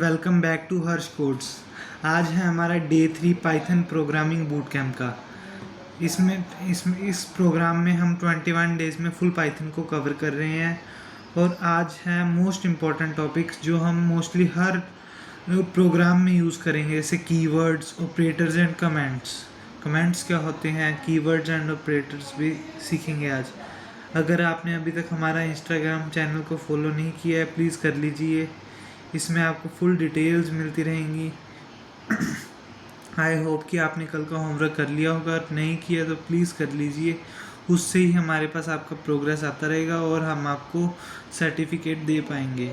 Welcome back to Harsh codes. आज है हमारा day 3 Python programming boot camp का। इस प्रोग्राम में हम 21 डेज़ में फुल पाइथन को कवर कर रहे हैं और आज है मोस्ट इम्पॉर्टेंट टॉपिक्स जो हम मोस्टली हर प्रोग्राम में यूज़ करेंगे, जैसे keywords, operators and comments. Comments क्या होते हैं, कीवर्ड्स एंड ऑपरेटर्स भी सीखेंगे आज। अगर आपने अभी तक हमारा इंस्टाग्राम चैनल को फॉलो नहीं किया है, प्लीज़ कर लीजिए। इसमें आपको फुल डिटेल्स मिलती रहेंगी। आई होप कि आपने कल का होमवर्क कर लिया होगा, नहीं किया तो प्लीज़ कर लीजिए। उससे ही हमारे पास आपका प्रोग्रेस आता रहेगा और हम आपको सर्टिफिकेट दे पाएंगे।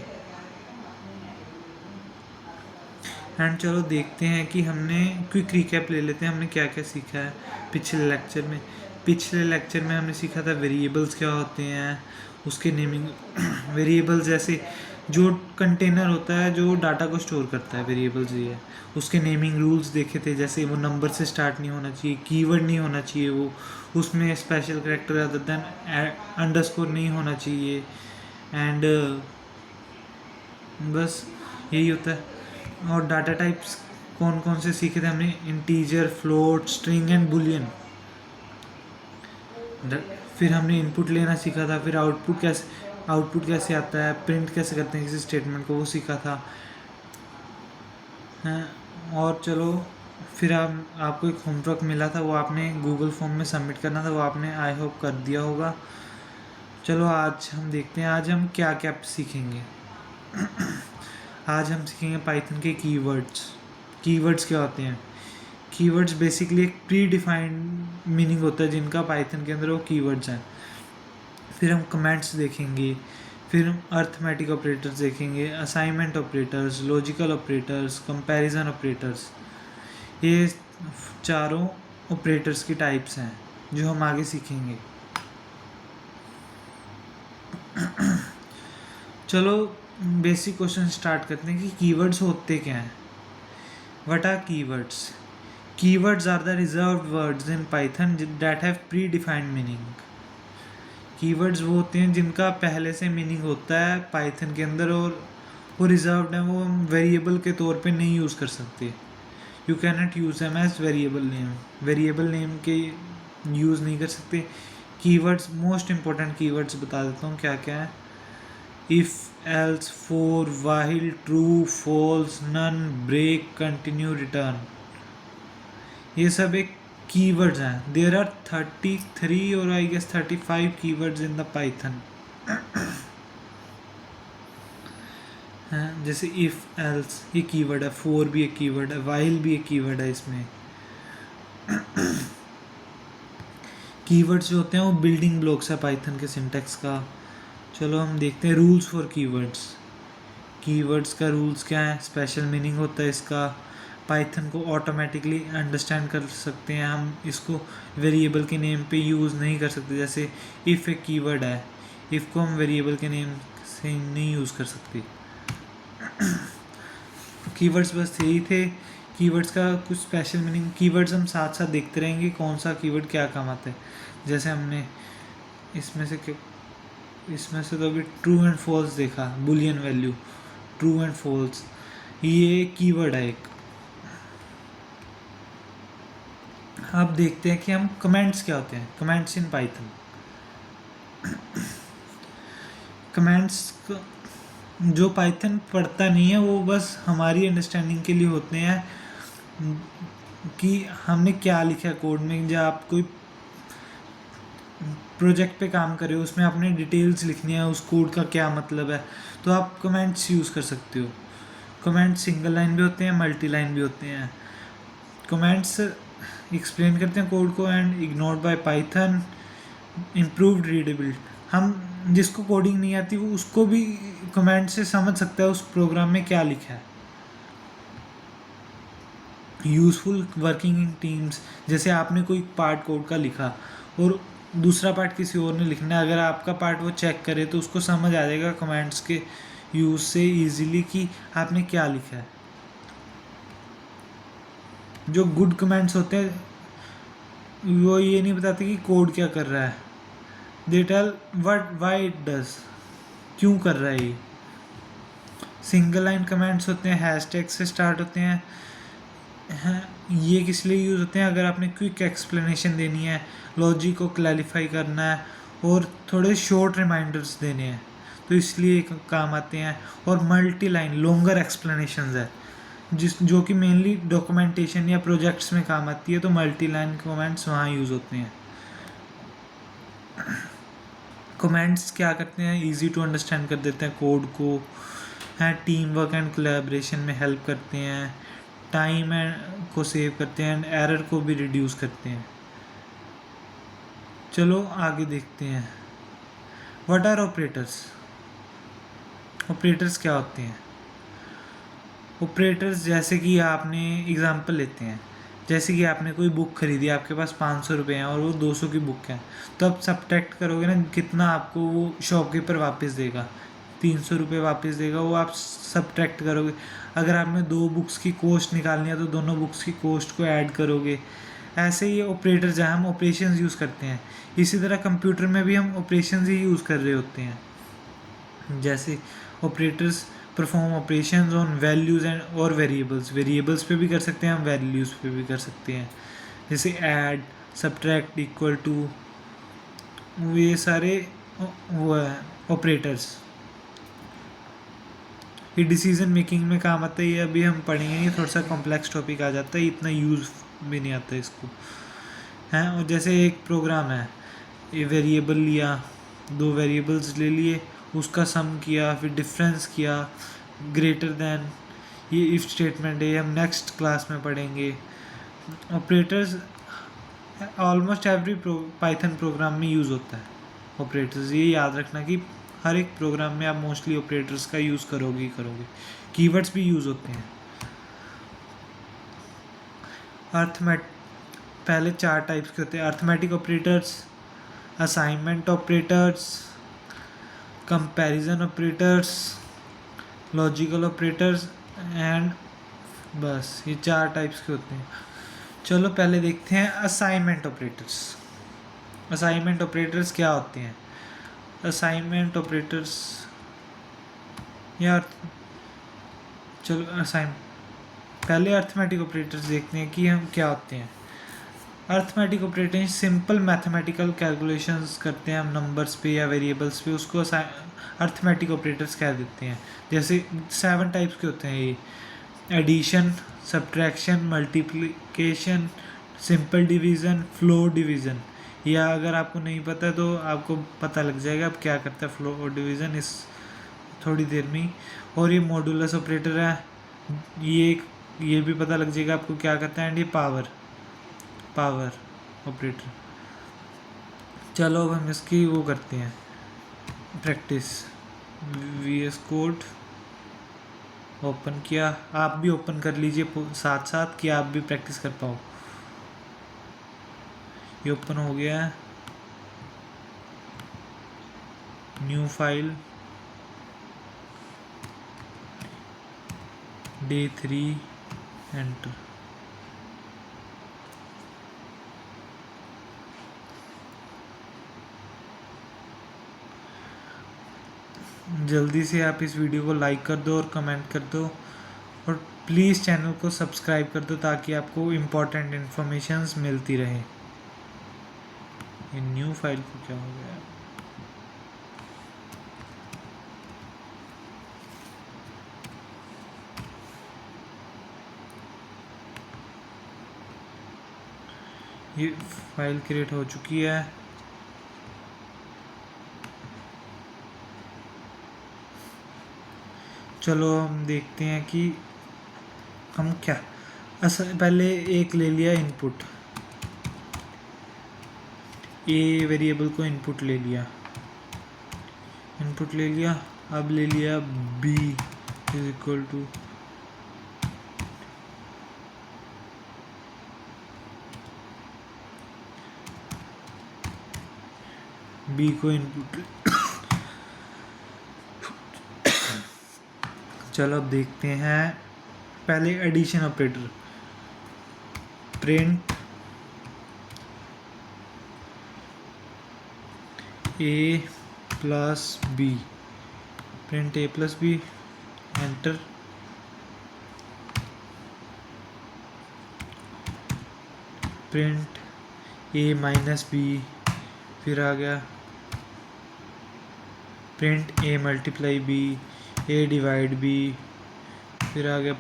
एंड चलो देखते हैं कि हमने क्विक रिकैप ले लेते हैं, हमने क्या क्या सीखा है पिछले लेक्चर में हमने सीखा था वेरिएबल्स क्या होते हैं, उसके नेमिंग। वेरिएबल्स जैसे जो कंटेनर होता है जो डाटा को स्टोर करता है, वेरिएबल्स ये है। उसके नेमिंग रूल्स देखे थे, जैसे वो नंबर से स्टार्ट नहीं होना चाहिए, कीवर्ड नहीं होना चाहिए, वो उसमें special character other than underscore नहीं होना चाहिए। एंड बस यही होता है। और डाटा टाइप्स कौन कौन से सीखे थे हमने, integer, float, string and Boolean. फिर हमने इनपुट लेना सीखा था, फिर आउटपुट कैसे आता है, प्रिंट कैसे करते हैं किसी स्टेटमेंट को, वो सीखा था। और चलो फिर आपको एक होमवर्क मिला था, वो आपने गूगल फॉर्म में सबमिट करना था, वो आपने आई होप कर दिया होगा। चलो आज हम देखते हैं आज हम क्या क्या सीखेंगे। आज हम सीखेंगे पाइथन के कीवर्ड्स क्या होते हैं। कीवर्ड्स बेसिकली एक प्री डिफाइंड मीनिंग होता है जिनका पाइथन के अंदर वो कीवर्ड्स हैं। फिर हम कमेंट्स देखेंगे, फिर हम अर्थमेटिक ऑपरेटर्स देखेंगे, assignment operators, logical operators, comparison operators. ये चारों ऑपरेटर्स की टाइप्स हैं जो हम आगे सीखेंगे। चलो बेसिक क्वेश्चन स्टार्ट करते हैं कि कीवर्ड्स होते क्या हैं। What are keywords? Keywords are the reserved words in Python that have predefined meaning. Keywords वो होते हैं जिनका पहले से मीनिंग होता है पाइथन के अंदर और वो रिजर्व्ड है, वो हम वेरिएबल के तौर पे नहीं यूज़ कर सकते। You can not use them as variable name के यूज़ नहीं कर सकते। कीवर्ड्स, मोस्ट इम्पोर्टेंट कीवर्ड्स बता देता हूँ क्या क्या है। If, else, for, while, true, false, none, break, continue, return, ये सब एक कीवर्ड्स हैं। देयर आर 33 और I guess 35 keywords in the Python. जैसे इफ़, एल्स ये कीवर्ड है, फॉर भी एक कीवर्ड है, व्हाइल भी एक कीवर्ड है। इसमें कीवर्ड्स जो होते हैं वो बिल्डिंग ब्लॉक्स है पाइथन के सिंटैक्स का। चलो हम देखते हैं रूल्स फॉर कीवर्ड्स का रूल्स क्या है, स्पेशल मीनिंग होता है इसका, पाइथन को ऑटोमेटिकली अंडरस्टैंड कर सकते हैं हम, इसको वेरिएबल के नेम पे यूज़ नहीं कर सकते। जैसे इफ़ एक कीवर्ड है, इफ़ को हम वेरिएबल के नेम से नहीं यूज़ कर सकते। कीवर्ड्स बस यही थे। कीवर्ड्स का कुछ स्पेशल मीनिंग, कीवर्ड्स हम साथ साथ देखते रहेंगे कौन सा कीवर्ड क्या काम आता है। जैसे हमने इसमें से तो अभी ट्रू एंड फॉल्स देखा, boolean value, true and false, ये कीवर्ड है एक। अब देखते हैं कि हम कमेंट्स क्या होते हैं, कमेंट्स इन पाइथन। कमेंट्स जो पाइथन पढ़ता नहीं है वो बस हमारी अंडरस्टैंडिंग के लिए होते हैं कि हमने क्या लिखा है कोड में। जब आप कोई प्रोजेक्ट पे काम कर रहे हो, उसमें आपने डिटेल्स लिखनी है, उस कोड का क्या मतलब है, तो आप कमेंट्स यूज़ कर सकते हो। कमेंट्स सिंगल लाइन भी होते हैं, मल्टी लाइन भी होते हैं। कमेंट्स एक्सप्लेन करते हैं कोड को and ignored bye Python, improved readability. हम जिसको कोडिंग नहीं आती वो उसको भी कमेंट से समझ सकता है उस प्रोग्राम में क्या लिखा है। यूज़फुल वर्किंग इन टीम्स, जैसे आपने कोई पार्ट कोड का लिखा और दूसरा पार्ट किसी और ने लिखना है, अगर आपका पार्ट वो चेक करे तो उसको समझ आ जाएगा कमेंट्स के यूज़ से ईजिली कि आपने क्या लिखा है। जो गुड कमेंट्स होते हैं वो ये नहीं बताते कि कोड क्या कर रहा है, they tell why it does, क्यों कर रहा है ये। सिंगल लाइन कमेंट्स होते हैं, हैशटैग से स्टार्ट होते हैं। ये किस लिए यूज़ होते हैं? अगर आपने क्विक एक्सप्लेनेशन देनी है, लॉजिक को क्लैरिफाई करना है और थोड़े शॉर्ट रिमाइंडर्स देने हैं, तो इसलिए काम आते हैं। और मल्टी लाइन लॉन्गर एक्सप्लेनेशंस है जो कि मेनली डॉक्यूमेंटेशन या प्रोजेक्ट्स में काम आती है, तो मल्टी लाइन कमेंट्स वहाँ यूज़ होते हैं। कमेंट्स क्या करते हैं? इजी टू अंडरस्टैंड कर देते हैं कोड को, हैं टीम वर्क एंड कोलैबोरेशन में हेल्प करते हैं, टाइम को सेव करते हैं एंड एरर को भी रिड्यूस करते हैं। चलो आगे देखते हैं। What are operators? ऑपरेटर्स क्या होते हैं? ऑपरेटर्स जैसे कि आपने एग्जांपल लेते हैं, जैसे कि आपने कोई बुक खरीदी, आपके पास 500 रुपये हैं और वो 200 की बुक है, तो आप सब्ट्रैक्ट करोगे ना, कितना आपको वो शॉपकीपर वापस देगा? 300 रुपये वापस देगा, वो आप सब्ट्रैक्ट करोगे। अगर आपने 2 बुक्स की कॉस्ट निकालनी है तो दोनों बुक्स की कॉस्ट को ऐड करोगे। ऐसे ही ऑपरेटर जहाँ हम ऑपरेशंस यूज़ करते हैं, इसी तरह कंप्यूटर में भी हम ऑपरेशंस ही यूज़ कर रहे होते हैं। जैसे operators perform operations on values and और वेरिएबल्स पे भी कर सकते हैं हम, वैल्यूज़ पे भी कर सकते हैं। जैसे ऐड, सब्ट्रैक्ट, इक्वल टू, ये सारे वो है ऑपरेटर्स। ये डिसीजन मेकिंग में काम आता है। ये अभी हम पढ़ेंगे, ये थोड़ा सा कॉम्प्लेक्स टॉपिक आ जाता है, इतना यूज़ भी नहीं आता इसको, हैं। और जैसे एक प्रोग्राम है, ये वेरिएबल लिया, 2 वेरिएबल्स ले लिए, उसका सम किया, फिर डिफरेंस किया, ग्रेटर देन, ये इफ स्टेटमेंट है, हम नेक्स्ट क्लास में पढ़ेंगे। Operators almost every Python programme में यूज़ होता है ऑपरेटर्स। ये याद रखना कि हर एक प्रोग्राम में आप मोस्टली ऑपरेटर्स का यूज़ करोगे ही करोगे। कीवर्ड्स भी यूज़ होते हैं। पहले 4 टाइप्स के होते हैं: arithmetic operators, assignment operators, comparison operators, logical operators and बस ये 4 टाइप्स के होते हैं। चलो पहले देखते हैं असाइनमेंट ऑपरेटर्स। असाइनमेंट ऑपरेटर्स क्या होते हैं? असाइनमेंट ऑपरेटर्स यार, चलो पहले अर्थमेटिक ऑपरेटर्स देखते हैं कि हम क्या होते हैं। Arithmetic operator simple mathematical calculations करते हैं हम नंबर्स पे या वेरिएबल्स पे, उसको अर्थमेटिक ऑपरेटर्स कह देते हैं। जैसे 7 टाइप्स के होते हैं ये: addition, subtraction, multiplication, simple division, floor division. या अगर आपको नहीं पता है तो आपको पता लग जाएगा अब क्या करता है फ्लोर डिवीज़न इस थोड़ी देर में ही। और ये मॉडुलस ऑपरेटर है, ये भी पता लग जाएगा आपको क्या करता है। एंड ये पावर ऑपरेटर। चलो अब हम इसकी वो करते हैं प्रैक्टिस। VS कोड ओपन किया, आप भी ओपन कर लीजिए साथ साथ कि आप भी प्रैक्टिस कर पाओ। ये ओपन हो गया है। New file, Day 3, enter. जल्दी से आप इस वीडियो को लाइक कर दो और कमेंट कर दो, और प्लीज़ चैनल को सब्सक्राइब कर दो ताकि आपको इम्पोर्टेंट इन्फॉर्मेशंस मिलती रहे। ये न्यू फाइल को क्या हो गया? ये फाइल क्रिएट हो चुकी है। चलो हम देखते हैं कि हम क्या पहले एक ले लिया इनपुट, ए वेरिएबल को इनपुट ले लिया, अब ले लिया B is equal to B को इनपुट। चलो अब देखते हैं पहले addition operator, print A plus B, print A plus B enter, print A minus B, फिर आ गया print A multiply B, A divide B, फिर आ गया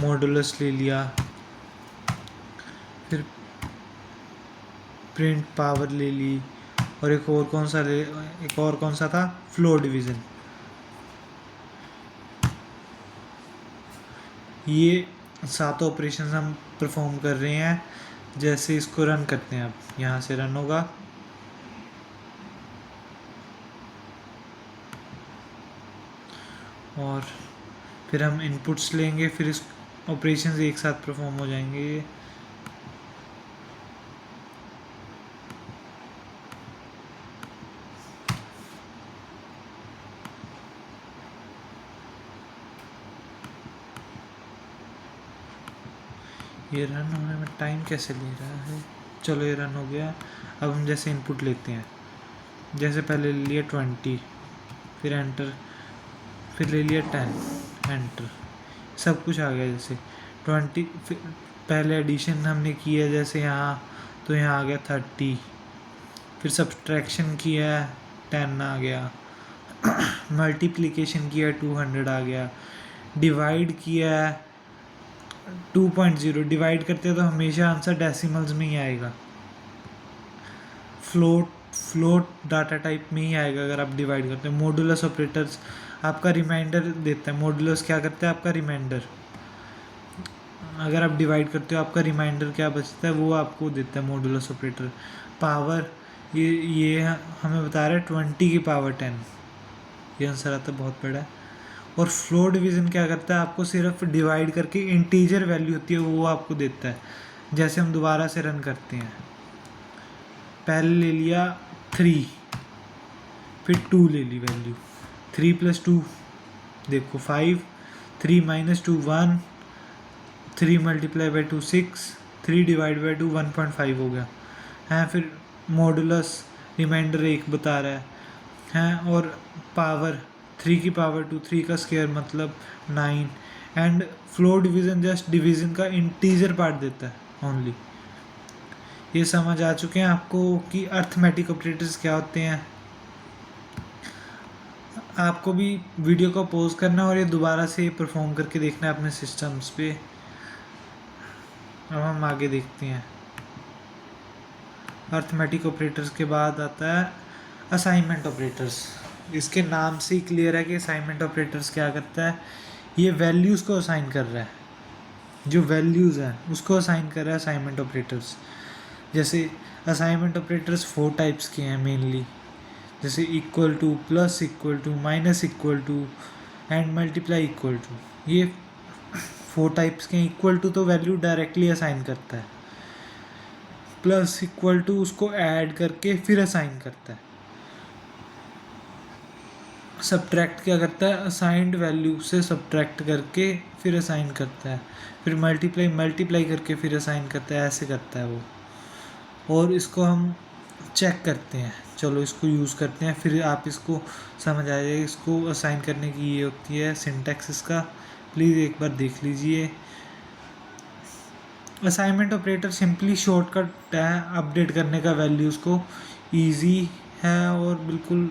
मॉडुलस ले लिया, फिर प्रिंट पावर ले ली, और एक और कौन सा था, फ्लो डिवीज़न। ये 7 ऑपरेशन हम परफॉर्म कर रहे हैं। जैसे इसको रन करते हैं, अब यहाँ से रन होगा, और फिर हम इनपुट्स लेंगे, फिर इस ऑपरेशंस एक साथ परफॉर्म हो जाएंगे। ये रन होने में टाइम कैसे ले रहा है। चलो ये रन हो गया। अब हम जैसे इनपुट लेते हैं, जैसे पहले ले लिया 20, फिर एंटर, फिर ले लिया 10, एंटर, सब कुछ आ गया। जैसे 20 पहले एडिशन हमने किया जैसे यहाँ, तो यहाँ आ गया 30, फिर सब्सट्रैक्शन किया 10 आ गया, मल्टीप्लिकेशन किया 200 आ गया, डिवाइड किया 2.0, डिवाइड करते हैं तो हमेशा आंसर डेसिमल्स में ही आएगा, फ्लोट डाटा टाइप में ही आएगा अगर आप डिवाइड करते हैं। मॉडुलस ऑपरेटर्स आपका रिमाइंडर देता है। मॉडुलस क्या करता है, आपका रिमाइंडर। अगर आप डिवाइड करते हो आपका रिमाइंडर क्या बचता है वो आपको देता है मॉडुलस ऑपरेटर। पावर ये हमें बता रहा है 20 की पावर 10, ये आंसर आता है, बहुत बड़ा है। और फ्लो डिवीज़न क्या करता है, आपको सिर्फ डिवाइड करके इंटीजर वैल्यू होती है वो आपको देता है। जैसे हम दोबारा से रन करते हैं, पहले ले लिया 3, फिर 2 ले ली वैल्यू, 3 + 2 देखो 5, 3 - 2 1, 3 × 2 6, 3 ÷ 2 1.5 हो गया है। फिर मॉडुलस रिमाइंडर 1 बता रहा है, और पावर 3 की पावर 2, 3 का स्क्वायर मतलब 9, and flow division just division का इंटीजर पार्ट देता है ओनली। ये समझ आ चुके हैं आपको कि अर्थमेटिक ऑपरेटर्स क्या होते हैं। आपको भी वीडियो को पॉज करना और ये दोबारा से परफॉर्म करके देखना है अपने सिस्टम्स पे। अब हम आगे देखते हैं। अर्थमेटिक ऑपरेटर्स के बाद आता है असाइनमेंट ऑपरेटर्स। इसके नाम से ही क्लियर है कि असाइनमेंट ऑपरेटर्स क्या करता है, ये वैल्यूज़ को असाइन कर रहा है, जो वैल्यूज़ हैं उसको असाइन कर रहा है असाइनमेंट ऑपरेटर्स। जैसे असाइनमेंट ऑपरेटर्स 4 टाइप्स के हैं मेनली, जैसे equal to, plus equal to, minus equal to, and multiply equal to. ये 4 टाइप्स के हैं। इक्वल टू तो वैल्यू डायरेक्टली असाइन करता है, प्लस इक्वल टू उसको ऐड करके फिर असाइन करता है, सब्ट्रैक्ट क्या करता है, असाइंड वैल्यू से सब्ट्रैक्ट करके फिर असाइन करता है, फिर मल्टीप्लाई करके फिर असाइन करता है, ऐसे करता है वो। और इसको हम चेक करते हैं, चलो इसको यूज़ करते हैं, फिर आप इसको समझ आ जाएगा। इसको असाइन करने की ये होती है सिंटैक्स इसका, प्लीज़ एक बार देख लीजिए। असाइनमेंट ऑपरेटर सिंपली शॉर्टकट है अपडेट करने का वैल्यूज़ को, ईजी है और बिल्कुल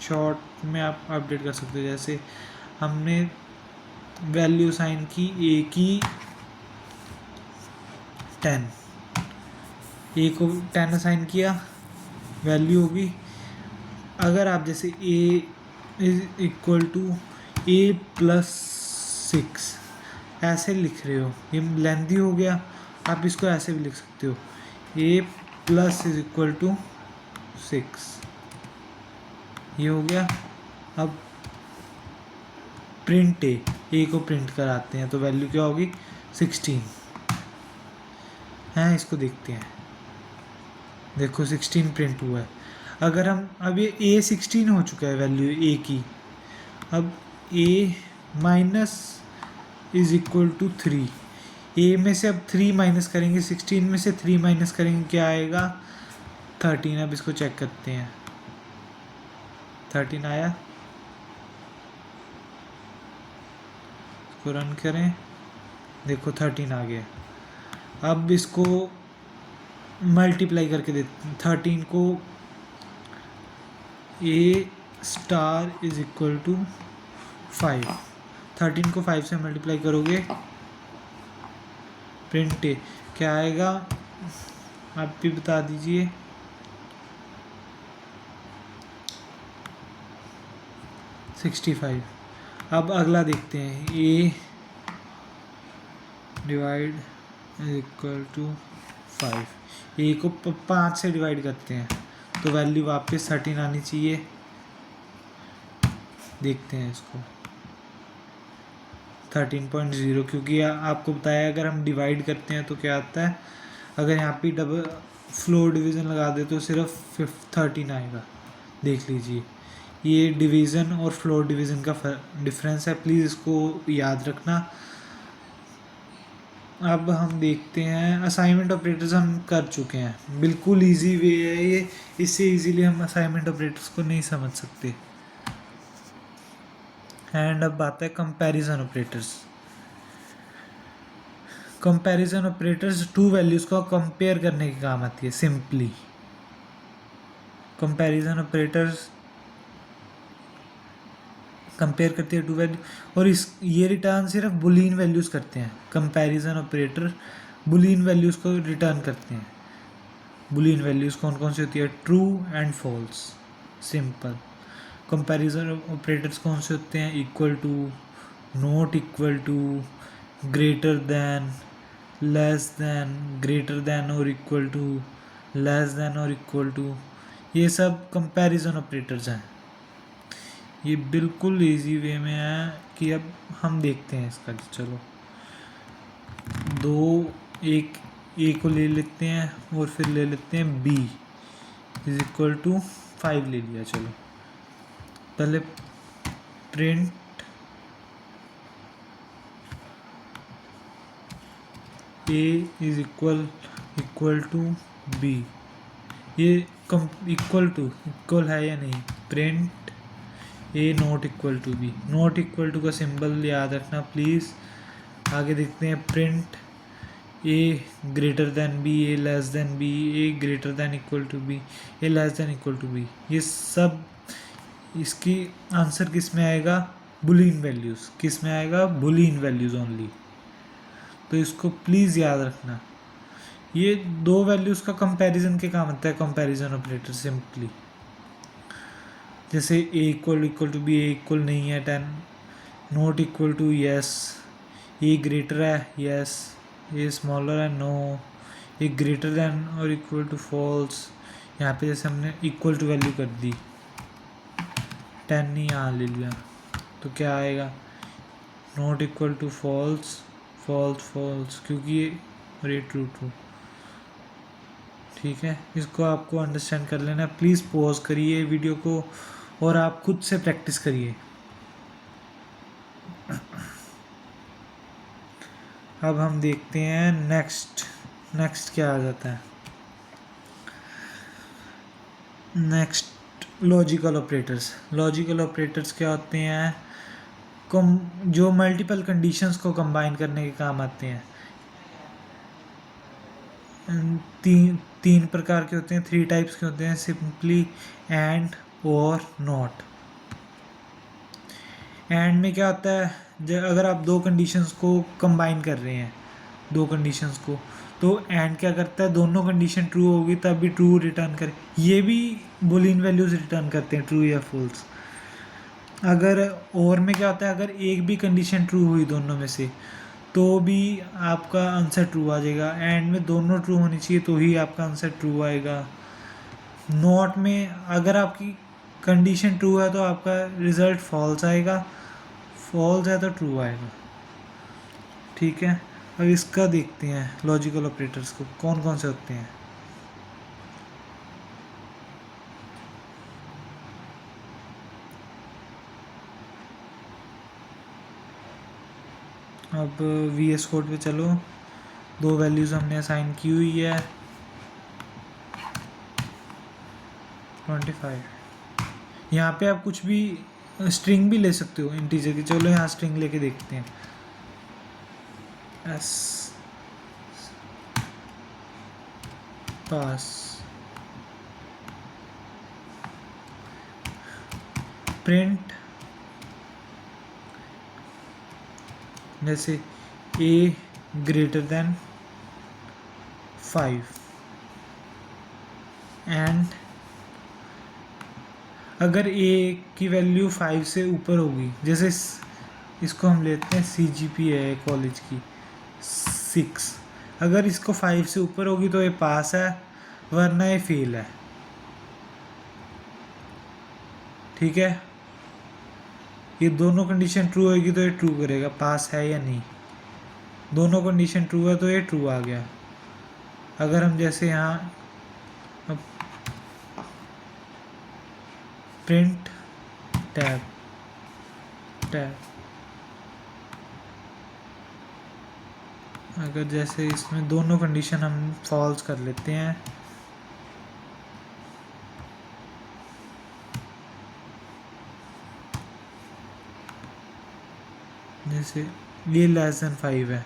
शॉर्ट में आप अपडेट कर सकते हो। जैसे हमने वैल्यू असाइन की ए की 10, ए को 10 असाइन किया, वैल्यू होगी। अगर आप जैसे ए = a + 6 ऐसे लिख रहे हो, ये लेंथी हो गया, आप इसको ऐसे भी लिख सकते हो, a + = 6, ये हो गया। अब प्रिंट ए को प्रिंट कराते हैं तो वैल्यू क्या होगी, 16 है। इसको देखते हैं, देखो 16 प्रिंट हुआ है। अगर हम अब ये a 16 हो चुका है वैल्यू a की, अब a - 3, a में से अब 3 माइनस करेंगे, 16 में से 3 माइनस करेंगे क्या आएगा, 13। अब इसको चेक करते हैं, 13 आया, इसको रन करें, देखो 13 आ गया। अब इसको मल्टीप्लाई करके देते हैं 13 को, ए स्टार इज इक्वल टू 5, 13 को 5 से मल्टीप्लाई करोगे, प्रिंट ए क्या आएगा आप भी बता दीजिए। 65। अब अगला देखते हैं, ए डिवाइड इक्वल टू 5, ए को 5 से डिवाइड करते हैं तो वैल्यू वापस 13 आनी चाहिए। देखते हैं इसको 13.0, क्योंकि आपको बताया अगर हम डिवाइड करते हैं तो क्या आता है, अगर यहाँ पे डबल फ्लोर डिवीज़न लगा दे तो सिर्फ 13 आएगा। देख लीजिए, ये डिवीज़न और फ्लोर डिवीज़न का डिफरेंस है, प्लीज़ इसको याद रखना। अब हम देखते हैं असाइनमेंट ऑपरेटर्स हम कर चुके हैं, बिल्कुल इजी वे है ये, इससे इजीली हम असाइनमेंट ऑपरेटर्स को नहीं समझ सकते। एंड अब आता है comparison operators. Comparison operators two values को कंपेयर करने के काम आती है। सिंपली कंपैरिजन ऑपरेटर्स कंपेयर करती है टू वैल्यू, और ये रिटर्न सिर्फ बुलियन वैल्यूज़ करते हैं। कंपैरिजन ऑपरेटर बुलियन वैल्यूज़ को रिटर्न करते हैं। बुलियन वैल्यूज़ कौन कौन सी होती है, true and false, simple. Comparison operators कौन से होते हैं, equal to, not equal to, greater than, less than, greater than और इक्वल टू, लेस दैन और इक्वल टू, ये सब कंपैरिजन ऑपरेटर्स हैं। ये बिल्कुल इजी वे में है कि अब हम देखते हैं इसका कि चलो एक ए को ले लेते हैं और फिर ले लेते हैं बी इज इक्वल टू 5 ले लिया। चलो पहले print A is equal to B, ये इक्वल है या नहीं, print A not equal to B. Not equal to का सिंबल याद रखना प्लीज़। आगे देखते हैं print A greater than B, A less than B, A greater than equal to B, A less than equal to B. ये सब इसकी answer किस में आएगा, बुलियन वैल्यूज़। किस में आएगा, बुलियन वैल्यूज़ ओनली। तो इसको प्लीज़ याद रखना। ये दो वैल्यूज़ का कंपैरिजन के काम आता है कंपैरिजन ऑपरेटर। सिंपली जैसे A equal to B, A equal नहीं है 10, not equal to yes, A greater है यस, ए स्मॉलर है नो, ए ग्रेटर दैन और इक्वल टू फॉल्स। यहाँ पे जैसे हमने इक्वल टू वैल्यू कर दी 10 नहीं यहाँ ले लिया तो क्या आएगा, not equal to false, false क्योंकि ये और ये ट्रू। ठीक है, इसको आपको अंडरस्टैंड कर लेना। प्लीज़ पॉज करिए वीडियो को और आप खुद से प्रैक्टिस करिए। अब हम देखते हैं नेक्स्ट क्या आ जाता है। नेक्स्ट लॉजिकल ऑपरेटर्स क्या होते हैं, जो मल्टीपल कंडीशंस को कंबाइन करने के काम आते हैं। तीन प्रकार के होते हैं, 3 टाइप्स के होते हैं, सिंपली, एंड, और, नॉट। एंड में क्या होता है, अगर आप 2 कंडीशंस को कंबाइन कर रहे हैं, 2 कंडीशंस को, तो एंड क्या करता है, दोनों कंडीशन ट्रू होगी तब भी ट्रू रिटर्न करे। ये भी बुलियन वैल्यूज रिटर्न करते हैं, ट्रू या फॉल्स। अगर और में क्या होता है, अगर एक भी कंडीशन ट्रू हुई दोनों में से तो भी आपका आंसर ट्रू आ जाएगा। एंड में दोनों ट्रू होनी चाहिए तो ही आपका आंसर ट्रू आएगा। नॉट में अगर आपकी कंडीशन ट्रू है तो आपका रिज़ल्ट फॉल्स आएगा, फॉल्स है तो ट्रू आएगा। ठीक है, अब इसका देखते हैं लॉजिकल ऑपरेटर्स को कौन कौन से होते हैं। अब VS कोड पे चलो, 2 वैल्यूज़ हमने असाइन की हुई है, 25 यहाँ पे आप कुछ भी स्ट्रिंग भी ले सकते हो इंटीजर की। चलो यहाँ स्ट्रिंग लेके देखते हैं। एस पास प्रिंट जैसे a ग्रेटर देन 5 एंड अगर a की वैल्यू 5 से ऊपर होगी, जैसे इसको हम लेते हैं CGPA है कॉलेज की 6, अगर इसको 5 से ऊपर होगी तो ये पास है, वरना ये फेल है। ठीक है, ये दोनों कंडीशन ट्रू होगी तो ये ट्रू करेगा, पास है या नहीं। दोनों कंडीशन ट्रू है तो ये ट्रू आ गया। अगर हम जैसे यहाँ प्रिंट टैब अगर जैसे इसमें दोनों कंडीशन हम फॉल्स कर लेते हैं, जैसे ये लेस देन 5 है,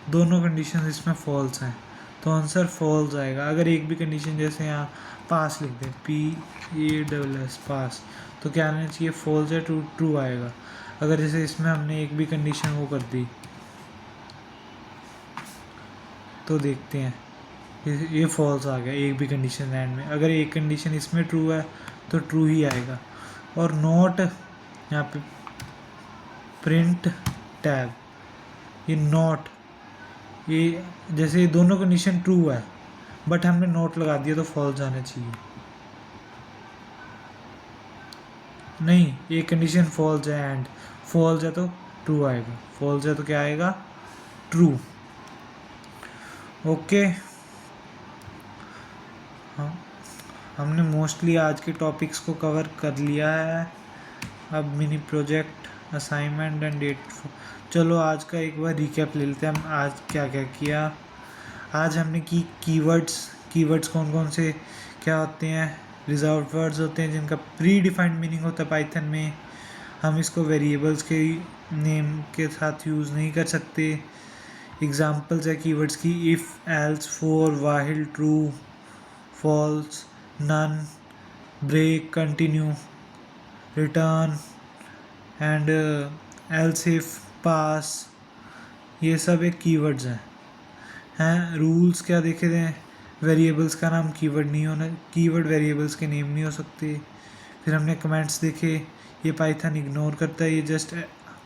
दोनों कंडीशन इसमें फॉल्स हैं तो आंसर फॉल्स आएगा। अगर एक भी कंडीशन जैसे यहाँ पास लिख दें PASS पास, तो क्या आना चाहिए, फॉल्स है, ट्रू ट्रू आएगा। अगर जैसे इसमें हमने एक भी कंडीशन वो कर दी तो देखते हैं ये फॉल्स आ गया, एक भी कंडीशन एंड में। अगर एक कंडीशन इसमें ट्रू है तो ट्रू ही आएगा। और नॉट यहाँ पे प्रिंट टैब, ये नॉट, ये जैसे ये दोनों कंडीशन ट्रू है बट हमने नोट लगा दिया तो फॉल्स आना चाहिए। नहीं, ये कंडीशन फॉल्स है एंड फॉल्स है तो ट्रू आएगा, फॉल्स है तो क्या आएगा, ट्रू। ओके, हाँ, हमने मोस्टली आज के टॉपिक्स को कवर कर लिया है। अब mini project, assignment and date. चलो आज का एक बार रिकैप ले लेते हैं हम, आज क्या क्या किया। आज हमने की कीवर्ड्स कौन कौन से क्या होते हैं, रिजर्व्ड वर्ड्स होते हैं जिनका प्री डिफाइंड मीनिंग होता है पाइथन में। हम इसको वेरिएबल्स के नेम के साथ यूज़ नहीं कर सकते। एग्जांपल्स है कीवर्ड्स की, if, else, for, while, true, false, none, break, continue, return and else if, pass, ये सब एक कीवर्ड्स हैं। रूल्स क्या देखे थे, वेरिएबल्स का नाम कीवर्ड नहीं होना, कीवर्ड वेरिएबल्स के नेम नहीं हो सकते। फिर हमने कमेंट्स देखे, ये पाइथन इग्नोर करता है, ये जस्ट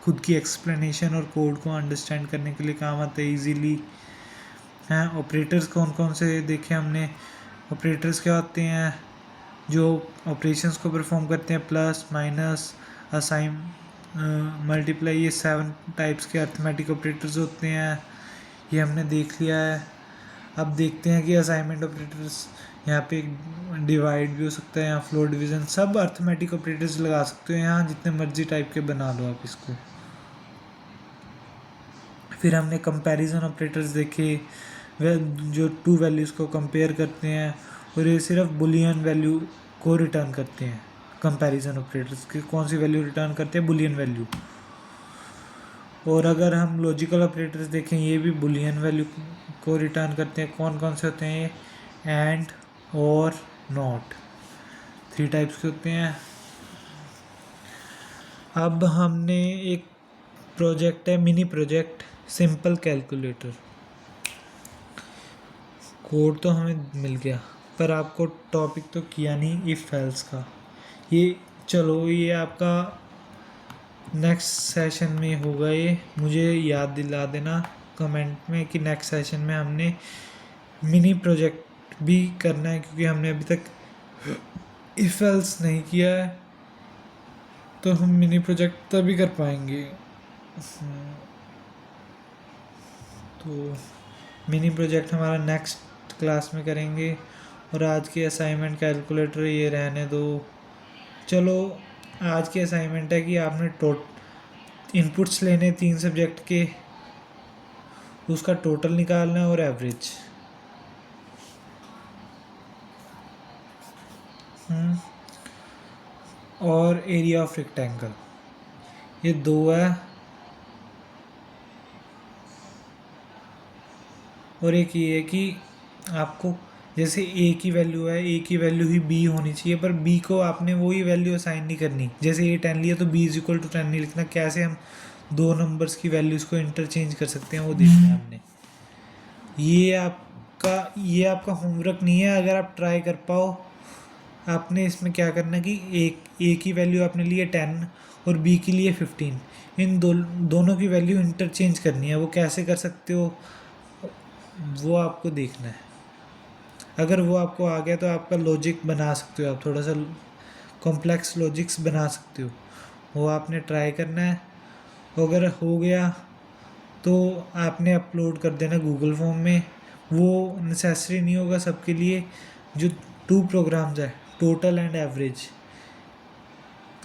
खुद की एक्सप्लेनेशन और कोड को अंडरस्टैंड करने के लिए काम आता है ईजीली। हैं ऑपरेटर्स कौन कौन से देखे हमने, ऑपरेटर्स क्या होते हैं, जो ऑपरेशंस को परफॉर्म करते हैं, प्लस, माइनस, असाइन, मल्टीप्लाई, ये 7 टाइप्स के अर्थमेटिक ऑपरेटर्स होते हैं, ये हमने देख लिया है। अब देखते हैं कि असाइनमेंट ऑपरेटर्स, यहाँ पे डिवाइड भी हो सकता है, यहाँ फ्लोर डिवीज़न, सब अर्थमेटिक ऑपरेटर्स लगा सकते हो, यहाँ जितने मर्जी टाइप के बना लो आप इसको। फिर हमने कंपैरिजन ऑपरेटर्स देखे, वे जो 2 वैल्यूज़ को कंपेयर करते हैं और ये सिर्फ बुलियन वैल्यू को रिटर्न करते हैं। कंपैरिजन ऑपरेटर्स की कौन सी वैल्यू रिटर्न करते हैं, बुलियन वैल्यू। और अगर हम लॉजिकल ऑपरेटर्स देखें, ये भी बुलियन वैल्यू को रिटर्न करते हैं। कौन कौन से होते हैं, एंड, और, नॉट, 3 टाइप्स के होते हैं। अब हमने एक प्रोजेक्ट है, mini project simple calculator. Code तो हमें मिल गया पर आपको टॉपिक तो किया नहीं इफ़ एल्स का। ये चलो, ये आपका नेक्स्ट सेशन में होगा, ये मुझे याद दिला देना कमेंट में कि नेक्स्ट सेशन में हमने मिनी प्रोजेक्ट भी करना है, क्योंकि हमने अभी तक इफ़ एल्स नहीं किया है तो हम मिनी प्रोजेक्ट तभी कर पाएंगे। तो मिनी प्रोजेक्ट हमारा नेक्स्ट क्लास में करेंगे। और आज की असाइनमेंट कैलकुलेटर ये रहने दो। चलो, आज की असाइनमेंट है कि आपने इनपुट्स लेने 3 सब्जेक्ट के, उसका टोटल निकालना है और एवरेज। और एरिया ऑफ रेक्टेंगल, ये 2 है। और एक ये है कि आपको जैसे ए की वैल्यू है, ए की वैल्यू ही बी होनी चाहिए, पर बी को आपने वही वैल्यू असाइन नहीं करनी। जैसे ए 10 लिया तो बी इज इक्वल टू 10 नहीं लिखना। कैसे हम दो नंबर्स की वैल्यूज़ को इंटरचेंज कर सकते हैं वो देखना है हमने। ये आपका होमवर्क नहीं है। अगर आप ट्राई कर पाओ, आपने इसमें क्या करना है कि एक ए की वैल्यू आपने ली है 10 और बी की लिए 15, इन दोनों की वैल्यू इंटरचेंज करनी है। वो कैसे कर सकते हो वो आपको देखना है। अगर वो आपको आ गया तो आपका लॉजिक बना सकते हो, आप थोड़ा सा कॉम्प्लेक्स लॉजिक्स बना सकते हो, वो आपने ट्राई करना है। अगर हो गया तो आपने अपलोड कर देना गूगल फॉर्म में। वो नेसेसरी नहीं होगा सबके लिए। जो 2 प्रोग्राम्स है, total and average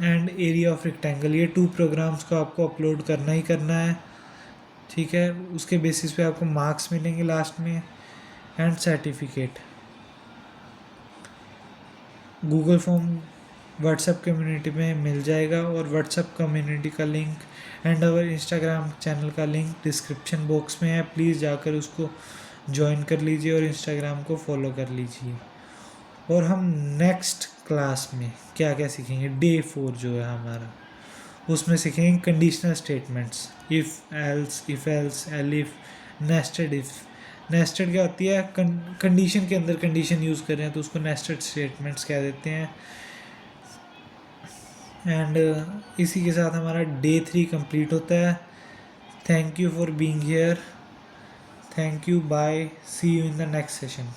and area of rectangle, ये 2 प्रोग्राम्स को आपको अपलोड करना ही करना है, ठीक है। उसके बेसिस पे आपको मार्क्स मिलेंगे लास्ट में and certificate. Google form WhatsApp community में मिल जाएगा, और व्हाट्सएप कम्युनिटी का link and our Instagram channel का लिंक डिस्क्रिप्शन बॉक्स में है। प्लीज़ जाकर उसको ज्वाइन कर लीजिए और इंस्टाग्राम को फॉलो कर लीजिए। और हम नेक्स्ट क्लास में क्या क्या सीखेंगे, डे 4 जो है हमारा, उसमें सीखेंगे conditional statements, if else, elif, nested if. Nested क्या होती है, कंडीशन के अंदर कंडीशन यूज़ कर रहे हैं तो उसको नेस्टेड स्टेटमेंट्स कह देते हैं। एंड इसी के साथ हमारा डे 3 कंप्लीट होता है। Thank you for being here. Thank you, bye, see you in the next session.